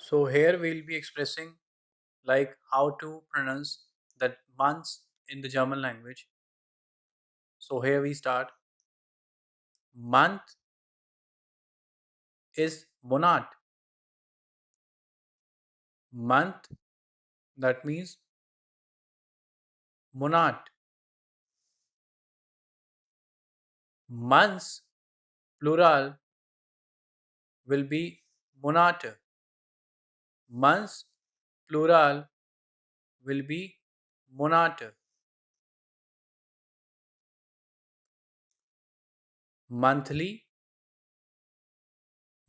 So here we'll be expressing like how to pronounce the months in the German language. So here we start. Month is Monat. Month, that means Monat. Months plural will be Monate. Months plural will be Monate. Monthly,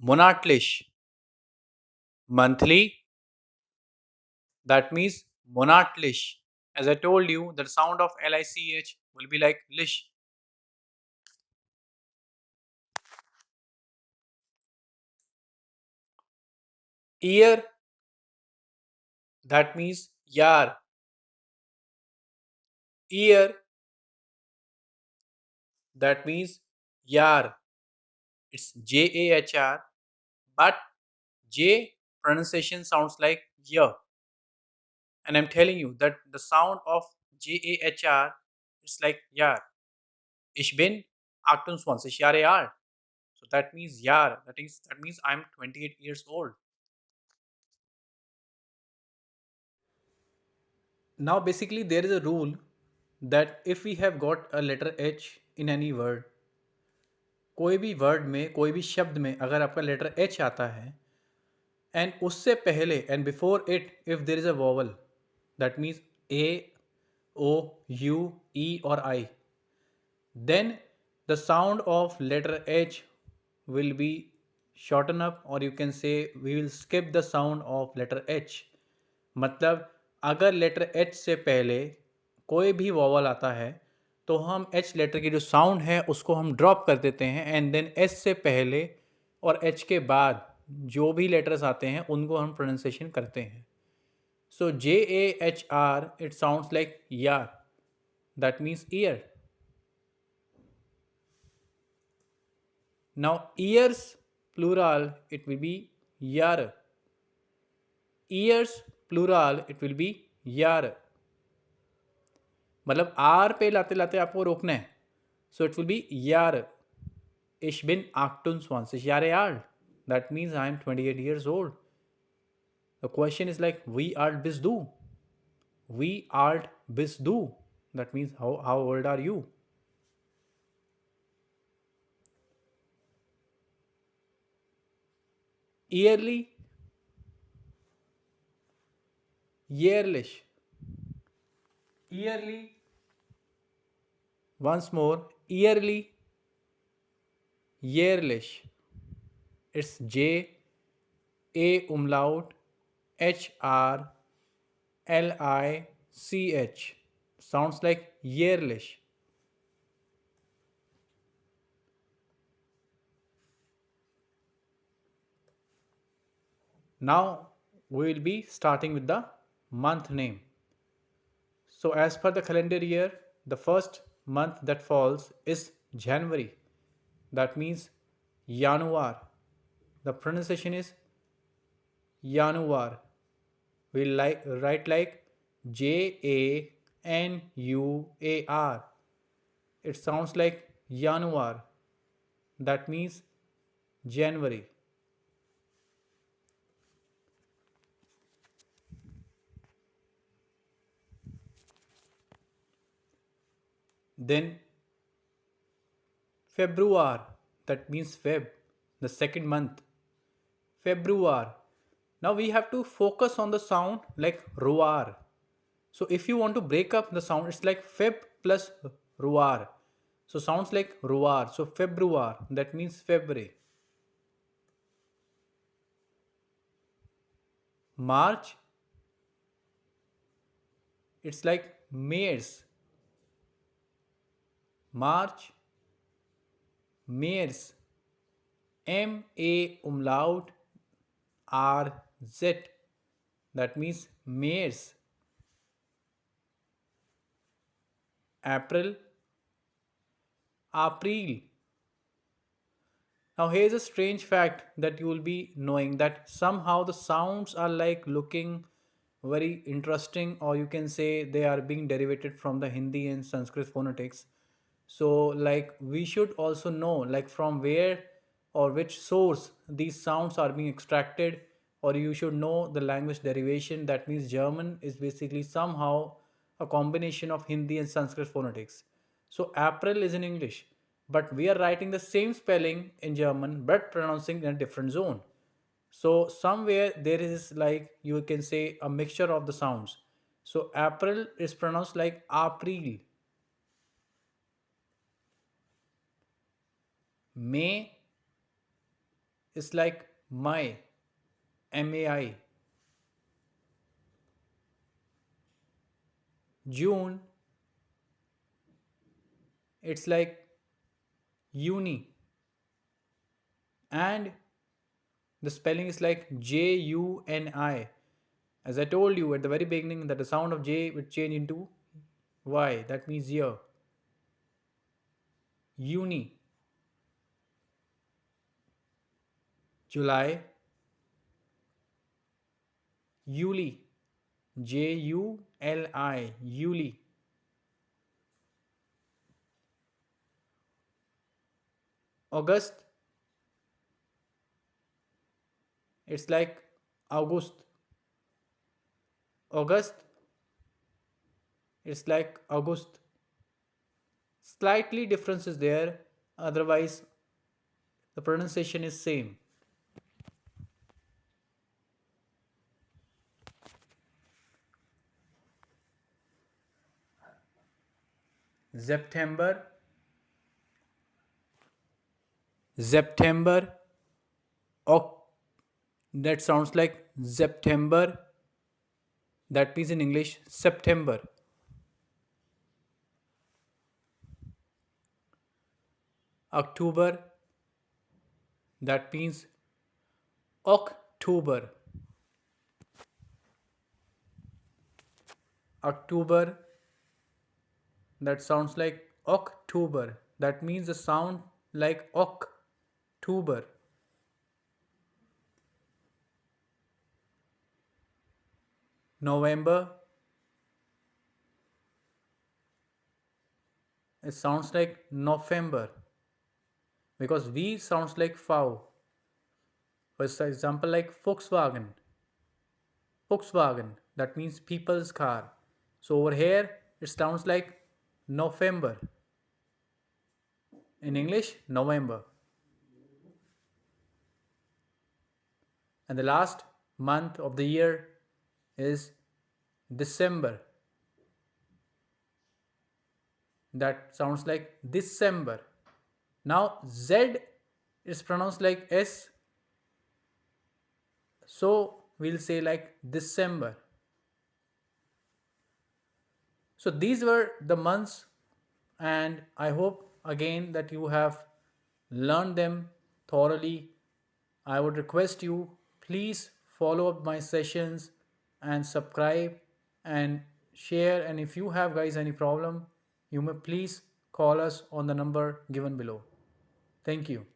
monatlich. Monthly, that means monatlich. As I told you, the sound of lich will be like lish. Year, that means yar. Year, that means yar. It's Jahr, but J pronunciation sounds like yah. And I'm telling you that the sound of Jahr is like yar. Ich bin 28 Jahre alt. So that means yar. That means I'm 28 years old. Now basically there is a rule that if we have got a letter H in any word, कोई भी word में कोई भी शब्द में अगर आपका letter H आता है एंड उससे पहले and before it if there is a vowel that means A O U E और I then the sound of letter H will be shorten up or you can say we will skip the sound of letter H. मतलब अगर letter H से पहले कोई भी vowel आता है तो हम H लेटर की जो साउंड है उसको हम ड्रॉप कर देते हैं एंड देन S से पहले और H के बाद जो भी लेटर्स आते हैं उनको हम प्रोनाउंसिएशन करते हैं. So Jahr it sounds like yar, that means ear. Now ears plural it will be yar. Ears plural it will be yar. मतलब आर पे लाते लाते आपको रोकना है. So it will be yar. Ich bin 28 Jahre alt. That means I am 28 years old. The question is like wie alt bist du? Wie alt bist du? That means how old are you? Yearly, yearlich. Yearly, once more, yearly, yearlich. It's J A umlaut H R L I C H. Sounds like yearlich. Now we will be starting with the month name. So as per the calendar year, the first month that falls is January. That means Januar. The pronunciation is Januar. We like write like Januar. It sounds like Januar. That means January. Then Februar. That means Feb, the second month. Februar. Now we have to focus on the sound like roar. So if you want to break up the sound, it's like Feb plus roar. So sounds like roar. So Februar. That means February. March. It's like März. March. März. M-A umlaut R-Z. That means März. April. April. Now, here's a strange fact that you will be knowing that somehow the sounds are like looking very interesting, or you can say they are being derivated from the Hindi and Sanskrit phonetics. So, like, we should also know, like, from where or which source these sounds are being extracted, or you should know the language derivation. That means German is basically somehow a combination of Hindi and Sanskrit phonetics. So April is in English, but we are writing the same spelling in German but pronouncing in a different zone. So somewhere there is, like, you can say, a mixture of the sounds. So April is pronounced like ah-pril. May is like Mai, Mai. June, it's like Juni, and the spelling is like Juni. As I told you at the very beginning that the sound of J would change into Y. That means year. Juni, July, Juli, Juli, Juli. August, it's like August. August, it's like August. Slightly difference is there, otherwise the pronunciation is same. September, September, that sounds like September. That means in English September. October, that means October. October, that sounds like October. That means the sound like October. November, it sounds like November because V sounds like fow. For example, like Volkswagen. Volkswagen, that means people's car. So over here, it sounds like November. In English, November. And the last month of the year is December. That sounds like December. Now Z is pronounced like S, so we'll say like December. So these were the months, and I hope again that you have learned them thoroughly. I would request you, please follow up my sessions and subscribe and share. And if you have guys any problem, you may please call us on the number given below. Thank you.